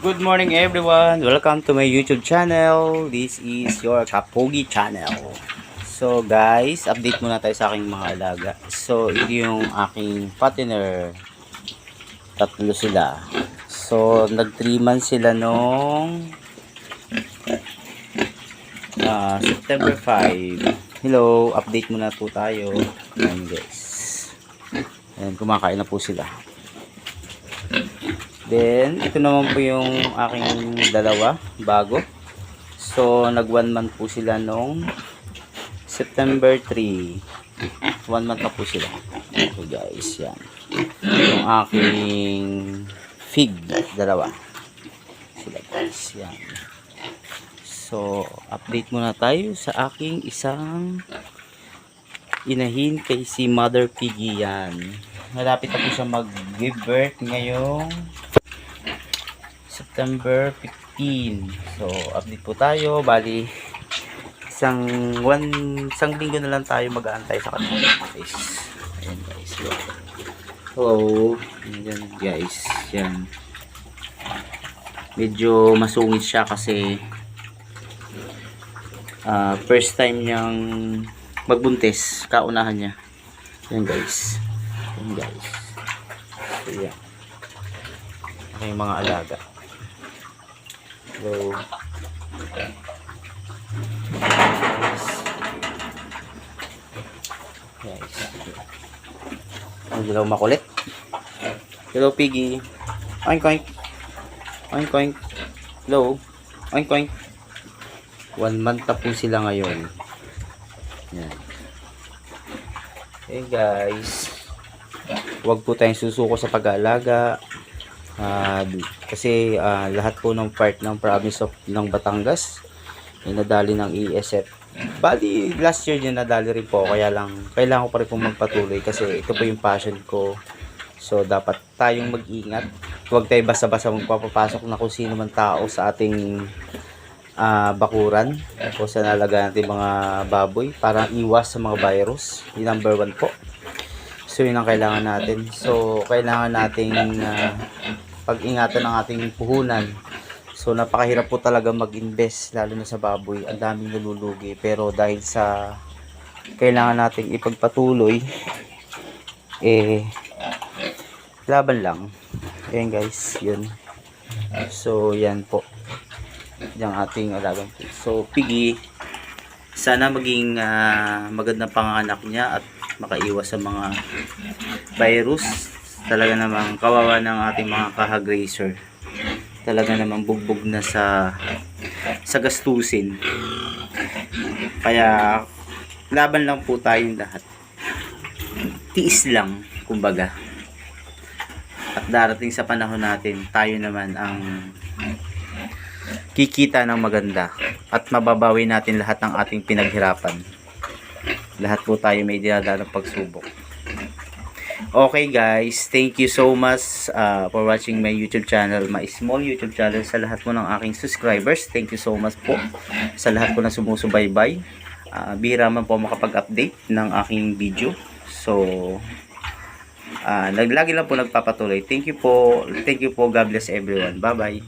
Good morning everyone! Welcome to my YouTube channel. This is your Kapogi channel. So guys, update muna tayo sa aking mga alaga. So ito yung aking partner. Tatlo sila. So nag 3 months sila nung September 5. Hello, update muna po tayo. Ayan guys. Ayan, kumakain na po sila. Then, ito naman po yung aking dalawa, bago. So, nag 1 month po sila nung September 3. 1 month na po sila. So guys, yan. Yung aking fig, dalawa. Sila guys, yan. So, update muna tayo sa aking isang inahin kay si Mother Piggy yan. Malapit na po siya mag-give birth ngayong September 15. So, update po tayo. Bali, isang linggo na lang tayo mag-aantay sa kanila. Guys. Ayan guys. Hello. Ayan guys. Yan. Medyo masungit siya kasi first time niyang magbuntis. Kaunahan niya. Ayan guys. Ayan guys. So, yan. Aking mga alaga. So, guys. Ang dilaw makulit. Hello, Piggy. Oink, oink. Oink, oink. Hello. Oink, oink. 1 month na po sila ngayon. Yan. Hey, guys. Huwag po tayong susuko sa pag-aalaga. Kasi lahat po ng part ng province ng Batangas ay nadali ng ESF. Bali last year din nadali rin po, kaya lang kailangan ko pa rin pong magpatuloy kasi ito po yung passion ko. So dapat tayong mag-ingat, huwag tayo basta-basta magpapapasok na kung sino man tao sa ating bakuran o sa nalaga natin mga baboy para iwas sa mga virus. Yung number 1 po. So yun ang kailangan natin. So kailangan nating pag-ingatan ng ating puhunan. So napakahirap po talaga mag-invest lalo na sa baboy. Ang daming nalulugi, pero dahil sa kailangan nating ipagpatuloy, laban lang. Ayan guys, yun. So yan po yung ating alagang. So Piggy, sana maging magandang panganak niya at makaiwas sa mga virus. Talaga namang kawawa ng ating mga kahag racer. Talaga namang bugbog na sa gastusin. Kaya laban lang po tayong lahat. Tiis lang, kumbaga. At darating sa panahon natin, tayo naman ang kikita ng maganda at mababawi natin lahat ng ating pinaghirapan. Lahat po tayo may dinadalang pagsubok. Okay guys, thank you so much for watching my YouTube channel, my small YouTube channel. Sa lahat po ng aking subscribers, thank you so much po sa lahat po na sumusubaybay. Bihira man po makapag-update ng aking video. So, lagi lang po nagpapatuloy. Thank you po, God bless everyone. Bye bye.